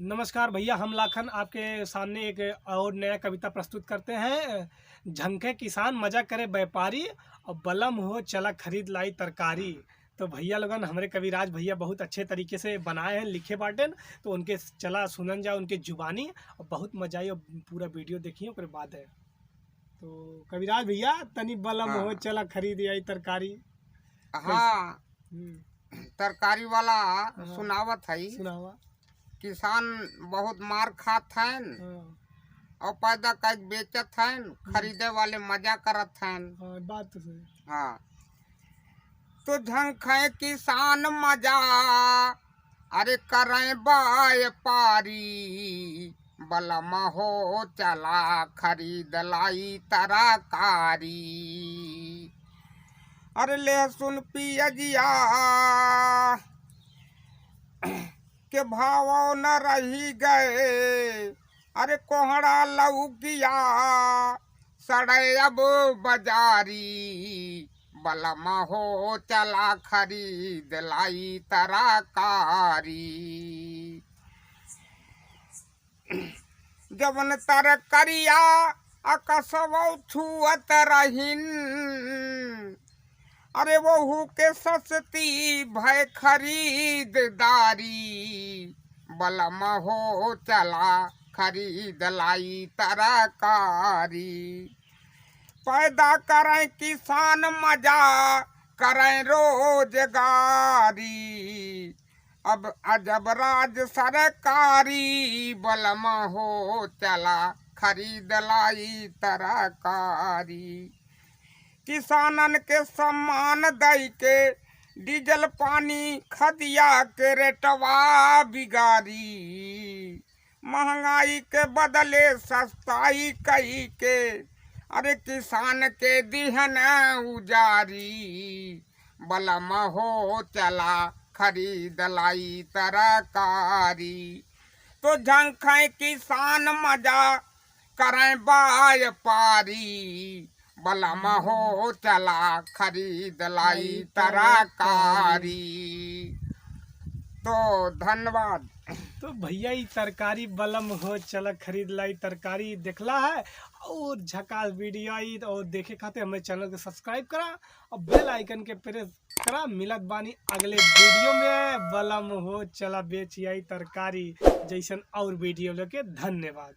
नमस्कार भैया, हम लाखन आपके सामने एक और नया कविता प्रस्तुत करते हैं। झंखे किसान मजा करे व्यापारी और बलम हो चला खरीद लाई तरकारी। तो भैया लोगन हमारे कविराज भैया बहुत अच्छे तरीके से बनाए हैं, लिखे बाटेन। तो उनके चला सुनन जाओ उनके जुबानी और बहुत मजा आई। और पूरा वीडियो देखिए ओकरे बाद है। तो कविराज भैया तनी बलम हो हाँ चला खरीद आई तरकारी कैसे? हाँ। तरकारी वाला हाँ, सुनावत है। सुनावा। किसान बहुत मार खात हैं हाँ, और पैदा कर बेचत हैं, खरीदे वाले मजा करत हैं। हाँ, बात तो सही। हाँ, तो झंखे किसान मजा अरे करें व्यापारी, बलमा हो चला खरीद लाई तरकारी। अरे लहसुन पियजिया के भाव न रही गए, अरे कोहड़ा लौकिया सड़े अब बाजारी, बलमा हो चला खरीद लाई तरकारी। जवन तरकरिया अकसव छुअत रहीन, अरे वहू के सस्ती भय खरीददारी, बलमा हो चला खरीद लाई तरकारी। पैदा करें किसान मजा करें रोजगारी, अब अजब राज सरकारी, बलमा हो चला खरीद लाई तरकारी। किसानन के सम्मान दई के डीजल पानी खदिया के रेटवा बिगारी, महंगाई के बदले सस्ताई कही के अरे किसान के दिहन उजारी, बलमा हो चला खरीद लाई तरकारी। तो झंखे किसान मजा करें व्यापारी, बलमा हो चला खरीद लाई तरकारी। तो धन्यवाद। तो भैया ये तरकारी बलम हो चला खरीद लाई तरकारी देखला है और झकास वीडियो आई। और देखे खाते हमें चैनल को सब्सक्राइब करा और बेल आइकन के प्रेस करा। मिलत बानी अगले वीडियो में। बलम हो चला बेच आई तरकारी जैसन और वीडियो लेके। धन्यवाद।